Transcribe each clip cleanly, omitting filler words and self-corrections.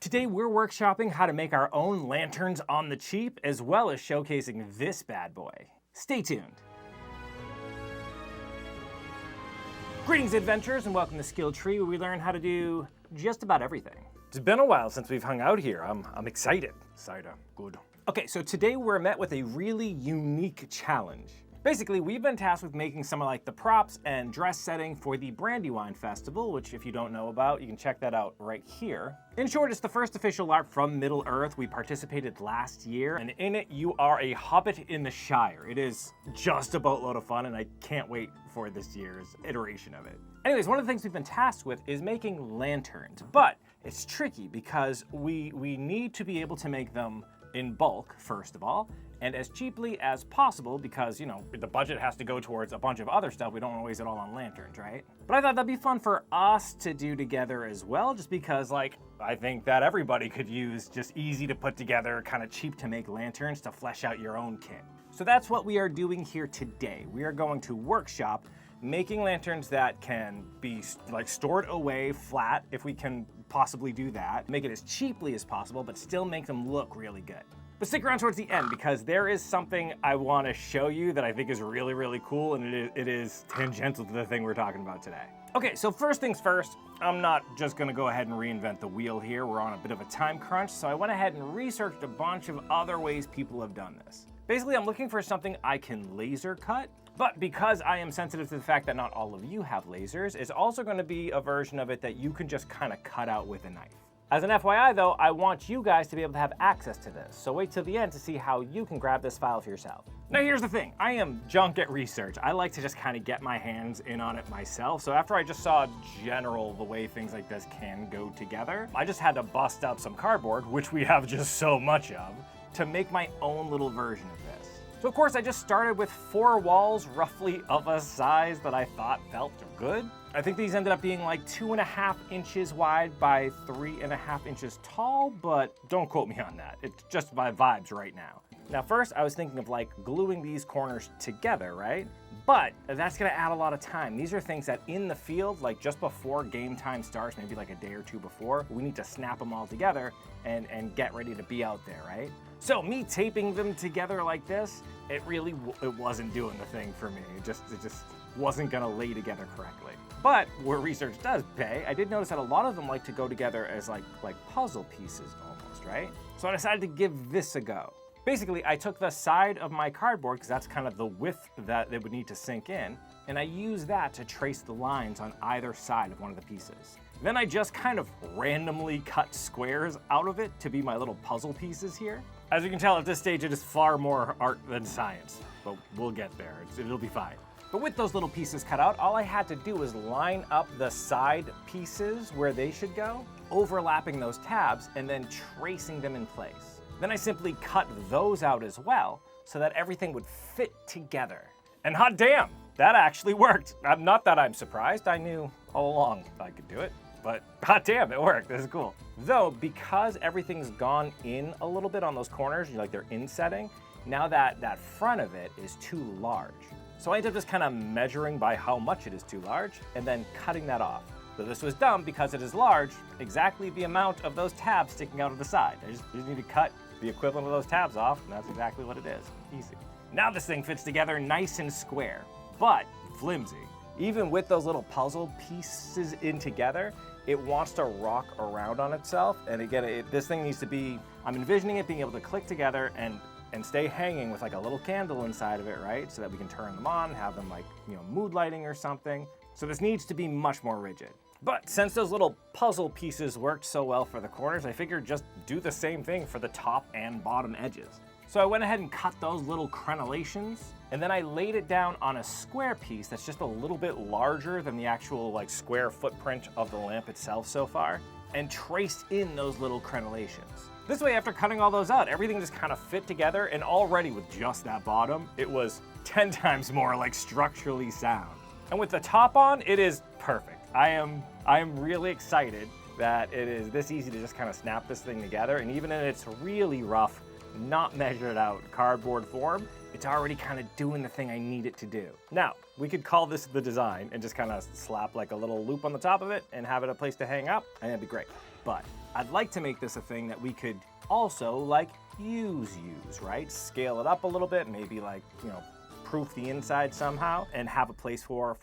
Today we're workshopping how to make our own lanterns on the cheap, as well as showcasing this bad boy. Stay tuned. Greetings adventurers and welcome to Skill Tree, where we learn how to do just about everything. It's been a while since we've hung out here. I'm excited. Good. Okay, so today we're met with a really unique challenge. Basically, we've been tasked with making some of like the props and dress setting for the Brandywine Festival, which if you don't know about, you can check that out right here. In short, it's the first official LARP from Middle-earth. We participated last year, and in it, you are a hobbit in the Shire. It is just a boatload of fun, and I can't wait for this year's iteration of it. Anyways, one of the things we've been tasked with is making lanterns, but it's tricky because we need to be able to make them in bulk, first of all, and as cheaply as possible because, you know, the budget has to go towards a bunch of other stuff. We don't want to waste it all on lanterns, right? But I thought that'd be fun for us to do together as well, just because, like, I think that everybody could use just easy to put together, kind of cheap to make lanterns to flesh out your own kit. So that's what we are doing here today. We are going to workshop making lanterns that can be like stored away flat, if we can possibly do that, make it as cheaply as possible, but still make them look really good. But stick around towards the end because there is something I want to show you that I think is really, really cool, and it is tangential to the thing we're talking about today. Okay, so first things first, I'm not just gonna go ahead and reinvent the wheel here. We're on a bit of a time crunch, so I went ahead and researched a bunch of other ways people have done this. Basically, I'm looking for something I can laser cut, but because I am sensitive to the fact that not all of you have lasers, it's also gonna be a version of it that you can just kind of cut out with a knife. As an FYI though, I want you guys to be able to have access to this, so wait till the end to see how you can grab this file for yourself. Now here's the thing, I am junk at research. I like to just kind of get my hands in on it myself, so after I just saw general the way things like this can go together, I just had to bust up some cardboard, which we have just so much of, to make my own little version of this. So of course I just started with 4 walls roughly of a size that I thought felt good. I think these ended up being like 2.5 inches wide by 3.5 inches tall, but don't quote me on that. It's just my vibes right now. Now first I was thinking of like gluing these corners together, right? But that's gonna add a lot of time. These are things that in the field, like just before game time starts, maybe like a day or two before, we need to snap them all together and get ready to be out there, right? So me taping them together like this, it wasn't doing the thing for me. It just wasn't gonna lay together correctly. But where research does pay, I did notice that a lot of them like to go together as like puzzle pieces almost, right? So I decided to give this a go. Basically, I took the side of my cardboard, because that's kind of the width that it would need to sink in, and I used that to trace the lines on either side of one of the pieces. Then I just kind of randomly cut squares out of it to be my little puzzle pieces here. As you can tell at this stage, it is far more art than science, but we'll get there, it'll be fine. But with those little pieces cut out, all I had to do was line up the side pieces where they should go, overlapping those tabs, and then tracing them in place. Then I simply cut those out as well, so that everything would fit together. And hot damn, that actually worked. Not that I'm surprised, I knew all along I could do it, but hot damn, it worked, this is cool. Though, because everything's gone in a little bit on those corners, like they're insetting, now that front of it is too large. So I ended up just kind of measuring by how much it is too large, and then cutting that off. So this was dumb because it is large, exactly the amount of those tabs sticking out of the side. I just need to cut the equivalent of those tabs off, and that's exactly what it is. Easy. Now this thing fits together nice and square, but flimsy. Even with those little puzzle pieces in together, it wants to rock around on itself. And again, this thing needs to be, I'm envisioning it being able to click together and stay hanging with like a little candle inside of it, right? So that we can turn them on, have them like, you know, mood lighting or something. So this needs to be much more rigid. But since those little puzzle pieces worked so well for the corners, I figured just do the same thing for the top and bottom edges. So I went ahead and cut those little crenellations, and then I laid it down on a square piece that's just a little bit larger than the actual like square footprint of the lamp itself so far, and traced in those little crenellations. This way, after cutting all those out, everything just kind of fit together, and already with just that bottom, it was 10 times more like structurally sound. And with the top on, it is perfect. I am really excited that it is this easy to just kind of snap this thing together, and even in its really rough, not measured out cardboard form, it's already kind of doing the thing I need it to do. Now, we could call this the design and just kind of slap like a little loop on the top of it and have it a place to hang up, and it'd be great. But I'd like to make this a thing that we could also like use, right? Scale it up a little bit, maybe like, you know, proof the inside somehow and have a place for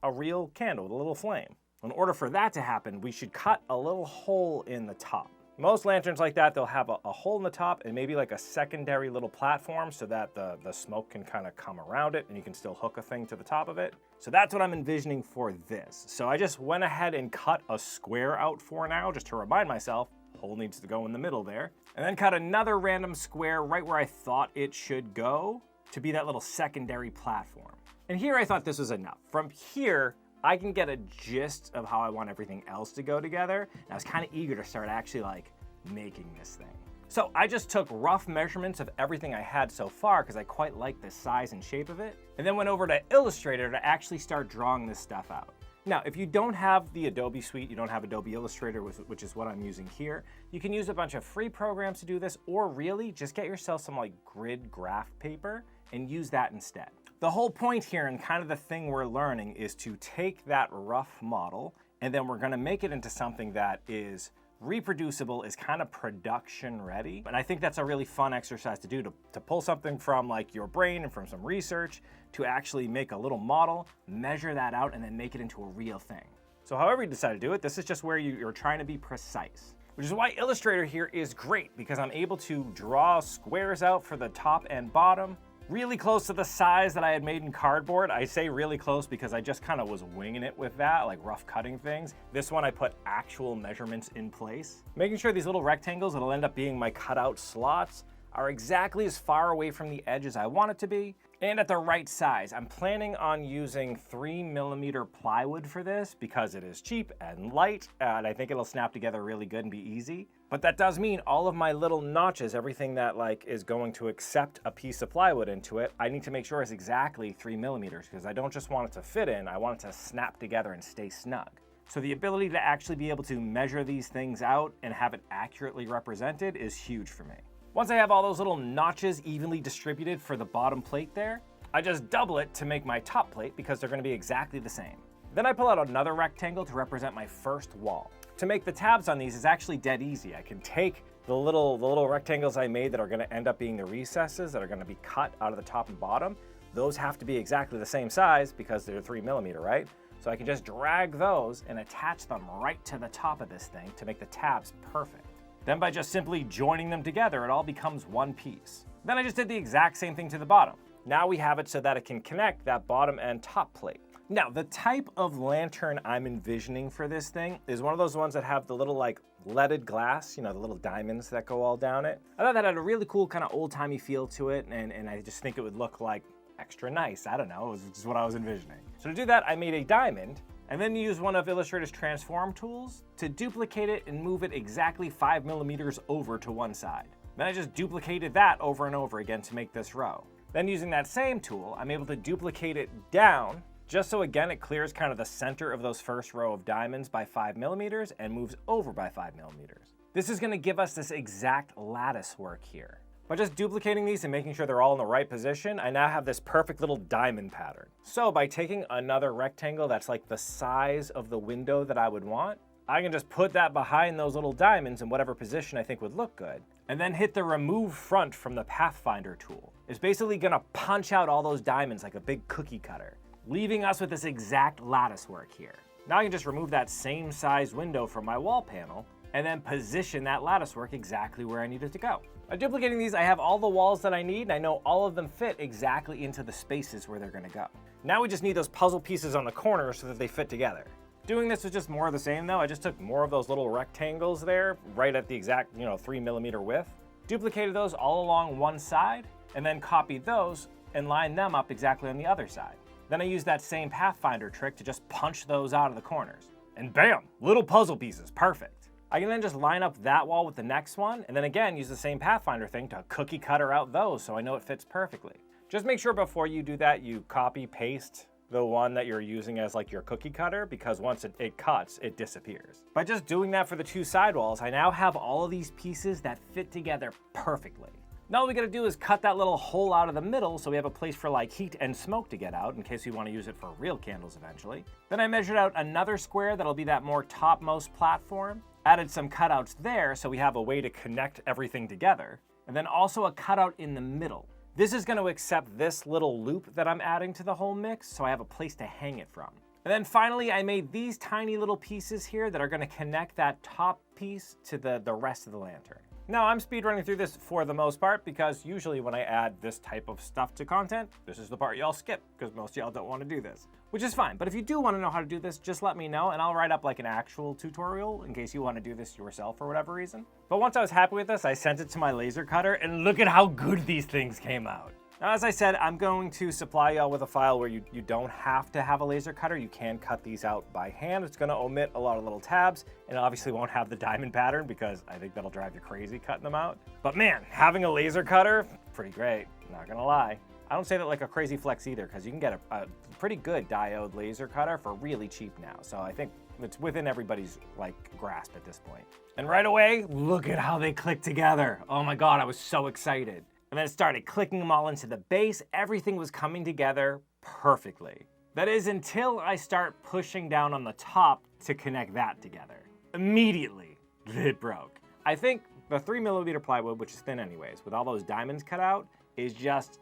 a real candle with a little flame. In order for that to happen, we should cut a little hole in the top. Most lanterns like that, they'll have a hole in the top and maybe like a secondary little platform so that the smoke can kind of come around it and you can still hook a thing to the top of it. So that's what I'm envisioning for this. So I just went ahead and cut a square out for now, just to remind myself, hole needs to go in the middle there. And then cut another random square right where I thought it should go to be that little secondary platform. And here I thought this was enough. From here, I can get a gist of how I want everything else to go together. And I was kind of eager to start actually like making this thing. So I just took rough measurements of everything I had so far because I quite like the size and shape of it. And then went over to Illustrator to actually start drawing this stuff out. Now, if you don't have the Adobe suite, you don't have Adobe Illustrator, which is what I'm using here, you can use a bunch of free programs to do this, or really just get yourself some like grid graph paper and use that instead. The whole point here and kind of the thing we're learning is to take that rough model and then we're gonna make it into something that is reproducible, is kind of production ready. And I think that's a really fun exercise to do, to pull something from like your brain and from some research to actually make a little model, measure that out, and then make it into a real thing. So however you decide to do it, this is just where you're trying to be precise. Which is why Illustrator here is great, because I'm able to draw squares out for the top and bottom, really close to the size that I had made in cardboard. I say really close because I just kind of was winging it with that, like rough cutting things. This one I put actual measurements in place. Making sure these little rectangles that'll end up being my cutout slots are exactly as far away from the edge as I want it to be, and at the right size. I'm planning on using 3mm plywood for this because it is cheap and light, and I think it'll snap together really good and be easy. But that does mean all of my little notches, everything that like is going to accept a piece of plywood into it, I need to make sure it's exactly 3mm because I don't just want it to fit in, I want it to snap together and stay snug. So the ability to actually be able to measure these things out and have it accurately represented is huge for me. Once I have all those little notches evenly distributed for the bottom plate there, I just double it to make my top plate because they're going to be exactly the same. Then I pull out another rectangle to represent my first wall. To make the tabs on these is actually dead easy. I can take the little rectangles I made that are going to end up being the recesses that are going to be cut out of the top and bottom. Those have to be exactly the same size because they're 3mm, right? So I can just drag those and attach them right to the top of this thing to make the tabs perfect. Then by just simply joining them together, it all becomes one piece. Then I just did the exact same thing to the bottom. Now we have it so that it can connect that bottom and top plate. Now, the type of lantern I'm envisioning for this thing is one of those ones that have the little like leaded glass, you know, the little diamonds that go all down it. I thought that had a really cool kind of old-timey feel to it, and I just think it would look like extra nice. I don't know, it was just what I was envisioning. So to do that, I made a diamond, and then use one of Illustrator's transform tools to duplicate it and move it exactly 5mm over to one side. Then I just duplicated that over and over again to make this row. Then using that same tool, I'm able to duplicate it down, just so again it clears kind of the center of those first row of diamonds by 5mm and moves over by 5mm. This is gonna give us this exact lattice work here. By just duplicating these and making sure they're all in the right position, I now have this perfect little diamond pattern. So by taking another rectangle that's like the size of the window that I would want, I can just put that behind those little diamonds in whatever position I think would look good, and then hit the remove front from the Pathfinder tool. It's basically gonna punch out all those diamonds like a big cookie cutter, leaving us with this exact lattice work here. Now I can just remove that same size window from my wall panel and then position that lattice work exactly where I need it to go. By duplicating these, I have all the walls that I need, and I know all of them fit exactly into the spaces where they're gonna go. Now we just need those puzzle pieces on the corners so that they fit together. Doing this was just more of the same though. I just took more of those little rectangles there, right at the exact 3mm width, duplicated those all along one side, and then copied those and lined them up exactly on the other side. Then I used that same Pathfinder trick to just punch those out of the corners. And bam, little puzzle pieces, perfect. I can then just line up that wall with the next one, and then again use the same Pathfinder thing to cookie cutter out those so I know it fits perfectly. Just make sure before you do that you copy paste the one that you're using as like your cookie cutter, because once it cuts, it disappears. By just doing that for the two side walls, I now have all of these pieces that fit together perfectly. Now all we gotta do is cut that little hole out of the middle so we have a place for like heat and smoke to get out in case we wanna use it for real candles eventually. Then I measured out another square that'll be that more topmost platform. Added some cutouts there so we have a way to connect everything together. And then also a cutout in the middle. This is going to accept this little loop that I'm adding to the whole mix, so I have a place to hang it from. And then finally, I made these tiny little pieces here that are going to connect that top piece to the rest of the lantern. Now, I'm speedrunning through this for the most part because usually when I add this type of stuff to content, this is the part y'all skip because most y'all don't want to do this, which is fine. But if you do want to know how to do this, just let me know and I'll write up like an actual tutorial in case you want to do this yourself for whatever reason. But once I was happy with this, I sent it to my laser cutter and look at how good these things came out. Now, as I said, I'm going to supply y'all with a file where you don't have to have a laser cutter. You can cut these out by hand. It's going to omit a lot of little tabs, and it obviously won't have the diamond pattern because I think that'll drive you crazy cutting them out. But man, having a laser cutter, pretty great, not gonna lie. I don't say that like a crazy flex either because you can get a pretty good diode laser cutter for really cheap now. So I think it's within everybody's like grasp at this point. And right away, look at how they click together. Oh my God, I was so excited. And then it started clicking them all into the base. Everything was coming together perfectly. That is until I start pushing down on the top to connect that together. Immediately, it broke. I think the 3mm plywood, which is thin anyways, with all those diamonds cut out, it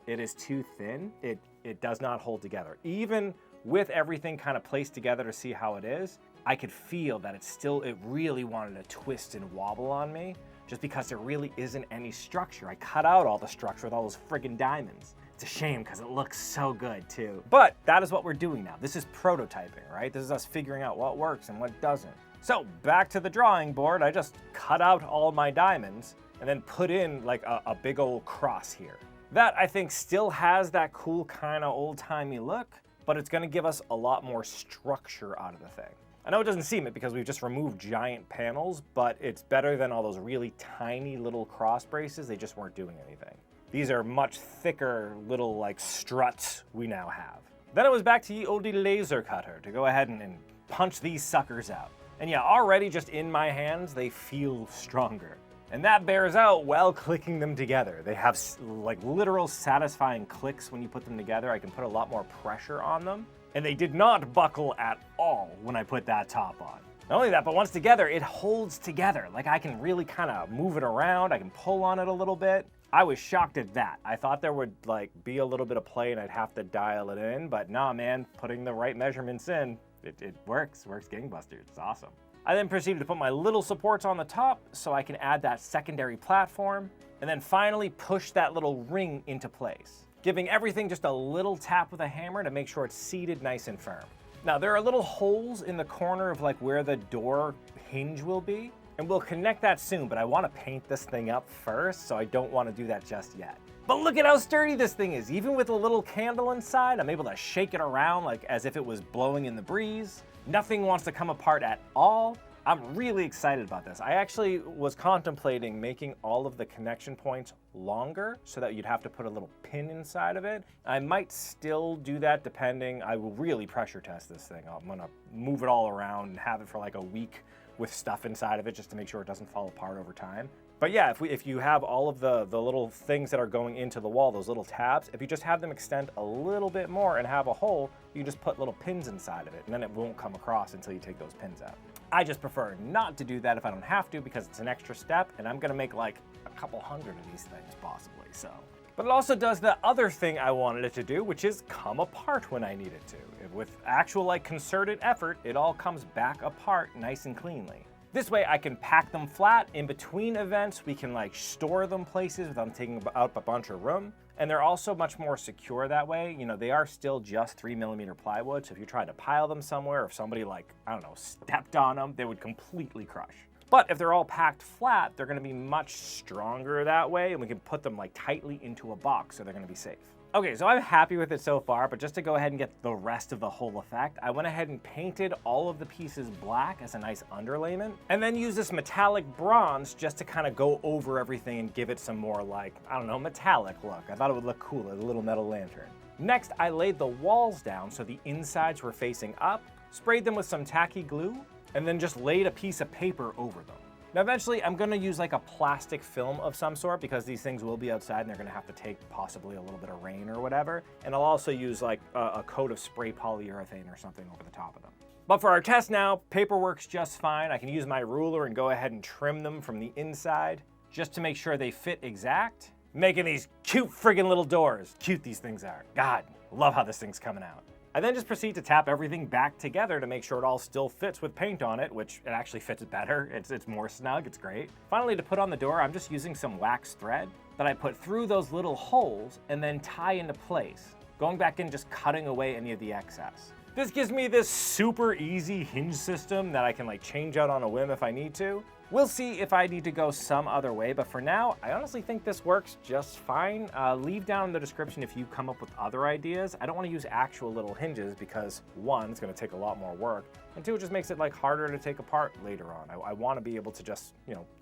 is too thin. It does not hold together. Even with everything kind of placed together to see how it is, I could feel that it really wanted to twist and wobble on me. Just because there really isn't any structure. I cut out all the structure with all those friggin' diamonds. It's a shame because it looks so good too. But that is what we're doing now. This is prototyping, right? This is us figuring out what works and what doesn't. So back to the drawing board, I just cut out all my diamonds and then put in like a big old cross here. That I think still has that cool kind of old-timey look, but it's gonna give us a lot more structure out of the thing. I know it doesn't seem it because we've just removed giant panels, but it's better than all those really tiny little cross braces. They just weren't doing anything. These are much thicker little like struts we now have. Then it was back to the oldie laser cutter to go ahead and punch these suckers out. And yeah, already just in my hands, they feel stronger. And that bears out while clicking them together. They have like literal satisfying clicks when you put them together. I can put a lot more pressure on them. And they did not buckle at all when I put that top on. Not only that, but once together, it holds together. Like I can really kind of move it around. I can pull on it a little bit. I was shocked at that. I thought there would like be a little bit of play and I'd have to dial it in, but nah, man, putting the right measurements in, it works gangbusters. It's awesome. I then proceeded to put my little supports on the top so I can add that secondary platform and then finally push that little ring into place, giving everything just a little tap with a hammer to make sure it's seated nice and firm. Now there are little holes in the corner of like where the door hinge will be, and we'll connect that soon, but I want to paint this thing up first, so I don't want to do that just yet. But look at how sturdy this thing is. Even with a little candle inside, I'm able to shake it around like as if it was blowing in the breeze. Nothing wants to come apart at all. I'm really excited about this. I actually was contemplating making all of the connection points longer so that you'd have to put a little pin inside of it. I might still do that depending. I will really pressure test this thing. I'm gonna move it all around and have it for like a week with stuff inside of it just to make sure it doesn't fall apart over time. But yeah, if you have all of the little things that are going into the wall, those little tabs, if you just have them extend a little bit more and have a hole, you just put little pins inside of it and then it won't come across until you take those pins out. I just prefer not to do that if I don't have to because it's an extra step and I'm gonna make like a couple hundred of these things possibly, so. But it also does the other thing I wanted it to do, which is come apart when I need it to. With actual like concerted effort, it all comes back apart nice and cleanly. This way I can pack them flat in between events. We can like store them places without taking out a bunch of room. And they're also much more secure that way. You know, they are still just 3mm plywood. So if you tried to pile them somewhere, or if somebody like, I don't know, stepped on them, they would completely crush. But if they're all packed flat, they're gonna be much stronger that way. And we can put them like tightly into a box so they're gonna be safe. Okay, so I'm happy with it so far, but just to go ahead and get the rest of the whole effect, I went ahead and painted all of the pieces black as a nice underlayment, and then used this metallic bronze just to kind of go over everything and give it some more like, I don't know, metallic look. I thought it would look cool as a little metal lantern. Next, I laid the walls down so the insides were facing up, sprayed them with some tacky glue, and then just laid a piece of paper over them. Now eventually I'm gonna use like a plastic film of some sort because these things will be outside and they're gonna have to take possibly a little bit of rain or whatever. And I'll also use like a coat of spray polyurethane or something over the top of them. But for our test now, paper works just fine. I can use my ruler and go ahead and trim them from the inside just to make sure they fit exact. Making these cute friggin' little doors. Cute these things are. God, love how this thing's coming out. I then just proceed to tap everything back together to make sure it all still fits with paint on it, which it actually fits better. It's more snug, it's great. Finally, to put on the door, I'm just using some wax thread that I put through those little holes and then tie into place, going back in just cutting away any of the excess. This gives me this super easy hinge system that I can like change out on a whim if I need to. We'll see if I need to go some other way, but for now, I honestly think this works just fine. Leave down in the description if you come up with other ideas. I don't want to use actual little hinges because one, it's going to take a lot more work, and two, it just makes it like harder to take apart later on. I want to be able to just,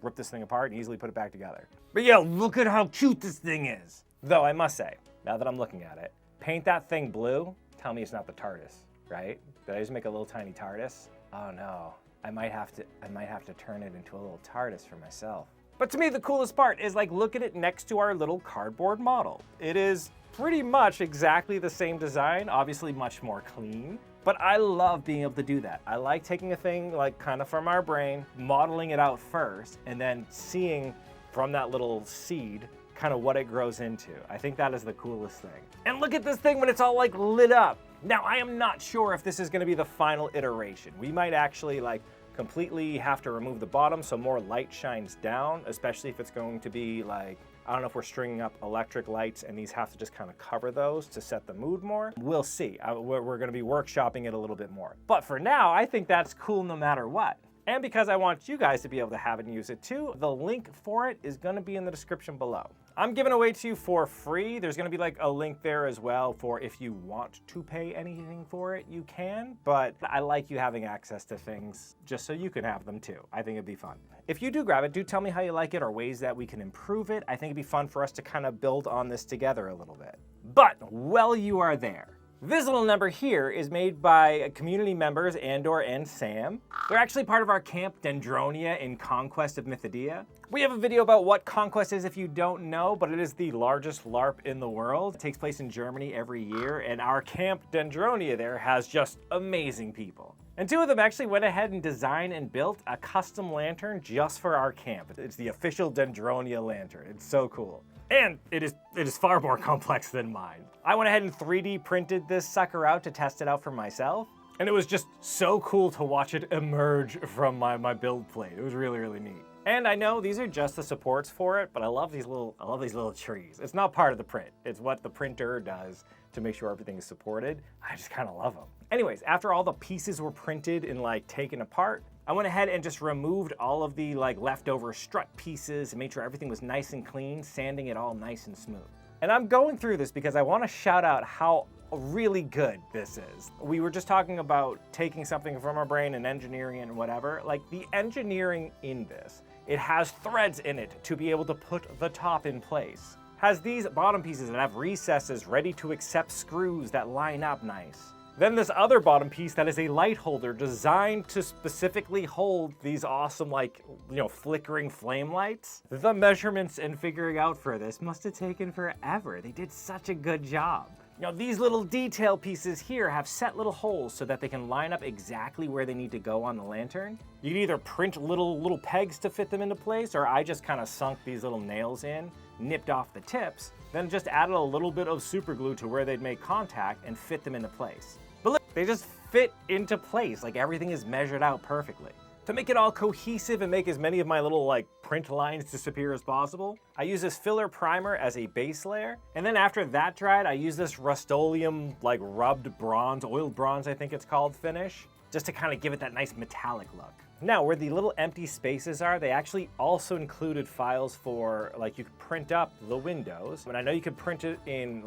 rip this thing apart and easily put it back together. But yeah, look at how cute this thing is. Though I must say, now that I'm looking at it, paint that thing blue, tell me it's not the TARDIS, right? Did I just make a little tiny TARDIS? Oh no. I might have to turn it into a little TARDIS for myself. But to me, the coolest part is like, look at it next to our little cardboard model. It is pretty much exactly the same design, obviously much more clean, but I love being able to do that. I like taking a thing like kind of from our brain, modeling it out first, and then seeing from that little seed kind of what it grows into. I think that is the coolest thing. And look at this thing when it's all like lit up. Now, I am not sure if this is gonna be the final iteration. We might actually like completely have to remove the bottom so more light shines down, especially if it's going to be like, I don't know if we're stringing up electric lights and these have to just kind of cover those to set the mood more. We'll see. We're gonna be workshopping it a little bit more. But for now, I think that's cool no matter what. And because I want you guys to be able to have it and use it too, the link for it is gonna be in the description below. I'm giving away to you for free. There's gonna be like a link there as well for if you want to pay anything for it, you can, but I like you having access to things just so you can have them too. I think it'd be fun. If you do grab it, do tell me how you like it or ways that we can improve it. I think it'd be fun for us to kind of build on this together a little bit. But while you are there, this little number here is made by community members Andor and Sam. They're actually part of our Camp Dendronia in Conquest of Mythidia. We have a video about what Conquest is if you don't know, but it is the largest LARP in the world. It takes place in Germany every year, and our Camp Dendronia there has just amazing people. And two of them actually went ahead and designed and built a custom lantern just for our camp. It's the official Dendronia lantern. It's so cool. And it is far more complex than mine. I went ahead and 3D printed this sucker out to test it out for myself. And it was just so cool to watch it emerge from my build plate. It was really, really neat. And I know these are just the supports for it, but I love these little trees. It's not part of the print. It's what the printer does to make sure everything is supported. I just kind of love them. Anyways, after all the pieces were printed and like taken apart, I went ahead and just removed all of the like leftover strut pieces and made sure everything was nice and clean, sanding it all nice and smooth. And I'm going through this because I want to shout out how really good this is. We were just talking about taking something from our brain and engineering it and whatever. Like the engineering in this, it has threads in it to be able to put the top in place. Has these bottom pieces that have recesses ready to accept screws that line up nice. Then this other bottom piece that is a light holder designed to specifically hold these awesome, like, flickering flame lights. The measurements and figuring out for this must have taken forever. They did such a good job. These little detail pieces here have set little holes so that they can line up exactly where they need to go on the lantern. You can either print little pegs to fit them into place, or I just kind of sunk these little nails in, nipped off the tips, then just added a little bit of super glue to where they'd make contact and fit them into place. But look, they just fit into place, like everything is measured out perfectly. To make it all cohesive and make as many of my little print lines disappear as possible, I use this filler primer as a base layer. And then after that dried, I use this Rust-Oleum rubbed bronze, oiled bronze I think it's called, finish, just to kind of give it that nice metallic look. Now, where the little empty spaces are, they actually also included files for, you could print up the windows. And I know you could print it in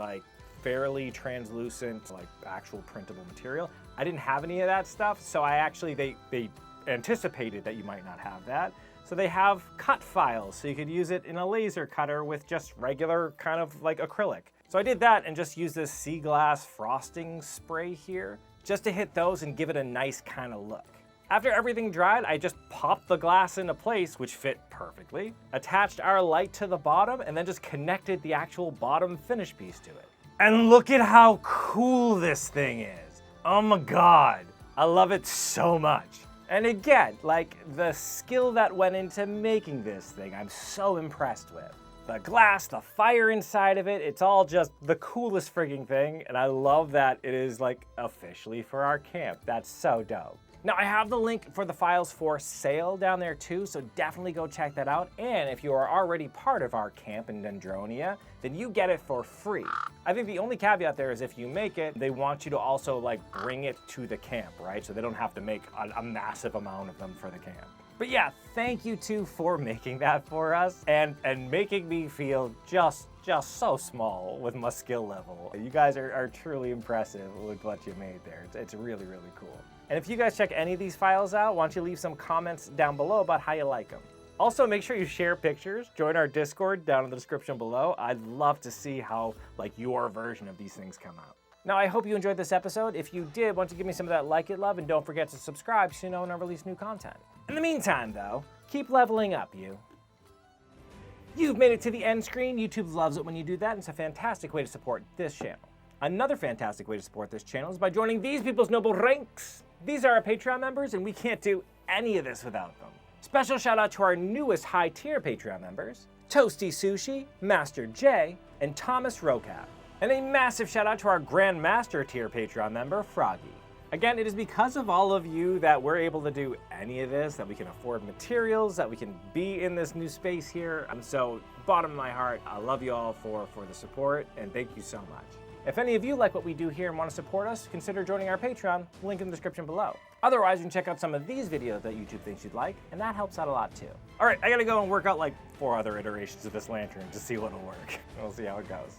fairly translucent, actual printable material. I didn't have any of that stuff, so they anticipated that you might not have that. So they have cut files, so you could use it in a laser cutter with just regular kind of acrylic. So I did that and just used this sea glass frosting spray here, just to hit those and give it a nice kind of look. After everything dried, I just popped the glass into place, which fit perfectly, attached our light to the bottom, and then just connected the actual bottom finish piece to it. And look at how cool this thing is. Oh my God. I love it so much. And again, like the skill that went into making this thing, I'm so impressed with. The glass, the fire inside of it, it's all just the coolest frigging thing. And I love that it is like officially for our camp. That's so dope. Now I have the link for the files for sale down there too, so definitely go check that out. And if you are already part of our camp in Dendronia, then you get it for free. I think the only caveat there is if you make it, they want you to also like bring it to the camp, right? So they don't have to make a massive amount of them for the camp. But yeah, thank you two for making that for us and making me feel just so small with my skill level. You guys are truly impressive with what you made there. It's really, really cool. And if you guys check any of these files out, why don't you leave some comments down below about how you like them. Also, make sure you share pictures. Join our Discord down in the description below. I'd love to see how like your version of these things come out. Now, I hope you enjoyed this episode. If you did, why don't you give me some of that like it love, and don't forget to subscribe so you know when I release new content. In the meantime, though, keep leveling up, you. You've made it to the end screen. YouTube loves it when you do that, and it's a fantastic way to support this channel. Another fantastic way to support this channel is by joining these people's noble ranks. These are our Patreon members, and we can't do any of this without them. Special shout out to our newest high tier Patreon members, Toasty Sushi, Master J, and Thomas Rocap. And a massive shout out to our Grand Master tier Patreon member, Froggy. Again, it is because of all of you that we're able to do any of this, that we can afford materials, that we can be in this new space here. So, bottom of my heart, I love you all for the support, and thank you so much. If any of you like what we do here and want to support us, consider joining our Patreon, link in the description below. Otherwise, you can check out some of these videos that YouTube thinks you'd like, and that helps out a lot too. All right, I gotta go and work out like 4 other iterations of this lantern to see what'll work. We'll see how it goes.